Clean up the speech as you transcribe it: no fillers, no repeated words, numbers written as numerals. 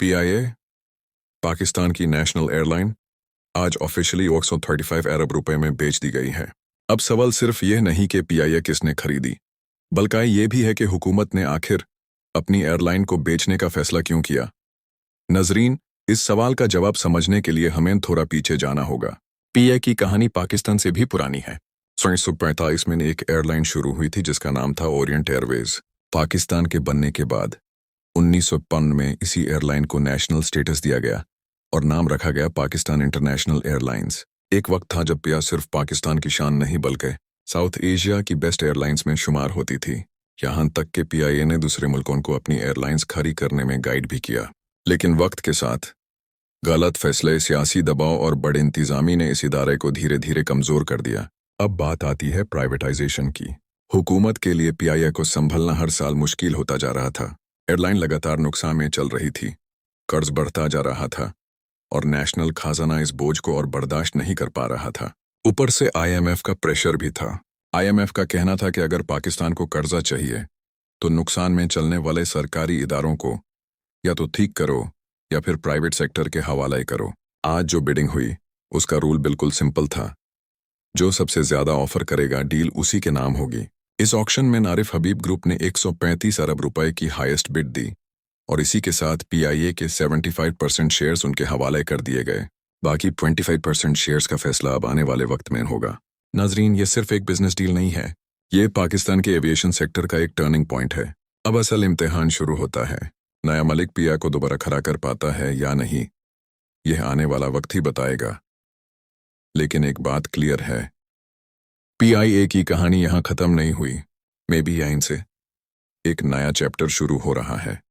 PIA Pakistan की national airline आज officially 135 अरब रुपए में बेच दी गई है। अब सवाल सिर्फ ये नहीं कि पीआईए किसने खरीदी, बल्कि ये भी है कि हुकूमत ने आखिर अपनी एयरलाइन को बेचने का फैसला क्यों किया। नजरीन, इस सवाल का जवाब समझने के लिए हमें थोड़ा पीछे जाना होगा। पीआईए की कहानी पाकिस्तान से भी पुरानी है। 1945 में एक एयरलाइन शुरू हुई थी जिसका नाम था ओरिएंट एयरवेज। पाकिस्तान के बनने के बाद 1952 में इसी एयरलाइन को नेशनल स्टेटस दिया गया और नाम रखा गया पाकिस्तान इंटरनेशनल एयरलाइंस। एक वक्त था जब पीआईए सिर्फ पाकिस्तान की शान नहीं बल्कि साउथ एशिया की बेस्ट एयरलाइंस में शुमार होती थी। यहाँ तक कि पीआईए ने दूसरे मुल्कों को अपनी एयरलाइंस खड़ी करने में गाइड भी किया। लेकिन वक्त के साथ गलत फैसले, सियासी दबाव और बड़े इंतजामी ने इस इदारे को धीरे धीरे कमजोर कर दिया। अब बात आती है प्राइवेटाइजेशन की। हुकूमत के लिए पीआईए को संभलना हर साल मुश्किल होता जा रहा था। एयरलाइन लगातार नुकसान में चल रही थी, कर्ज बढ़ता जा रहा था और नेशनल खजाना इस बोझ को और बर्दाश्त नहीं कर पा रहा था। ऊपर से आईएमएफ का प्रेशर भी था। आईएमएफ का कहना था कि अगर पाकिस्तान को कर्जा चाहिए तो नुकसान में चलने वाले सरकारी इदारों को या तो ठीक करो या फिर प्राइवेट सेक्टर के हवाले करो। आज जो बिडिंग हुई उसका रूल बिल्कुल सिंपल था, जो सबसे ज्यादा ऑफर करेगा डील उसी के नाम होगी। इस ऑक्शन में नारिफ हबीब ग्रुप ने 135 अरब रुपए की हाईएस्ट बिड दी और इसी के साथ पीआईए के 75% शेयर्स उनके हवाले कर दिए गए। बाकी 25% शेयर्स का फैसला अब आने वाले वक्त में होगा। नाजरीन, ये सिर्फ एक बिजनेस डील नहीं है, ये पाकिस्तान के एविएशन सेक्टर का एक टर्निंग पॉइंट है। अब असल इम्तिहान शुरू होता है। नया मलिक पीआईए को दोबारा खड़ा कर पाता है या नहीं, यह आने वाला वक्त ही बताएगा। लेकिन एक बात क्लियर है, पीआईए की कहानी यहाँ खत्म नहीं हुई। मे बी यहीं से एक नया चैप्टर शुरू हो रहा है।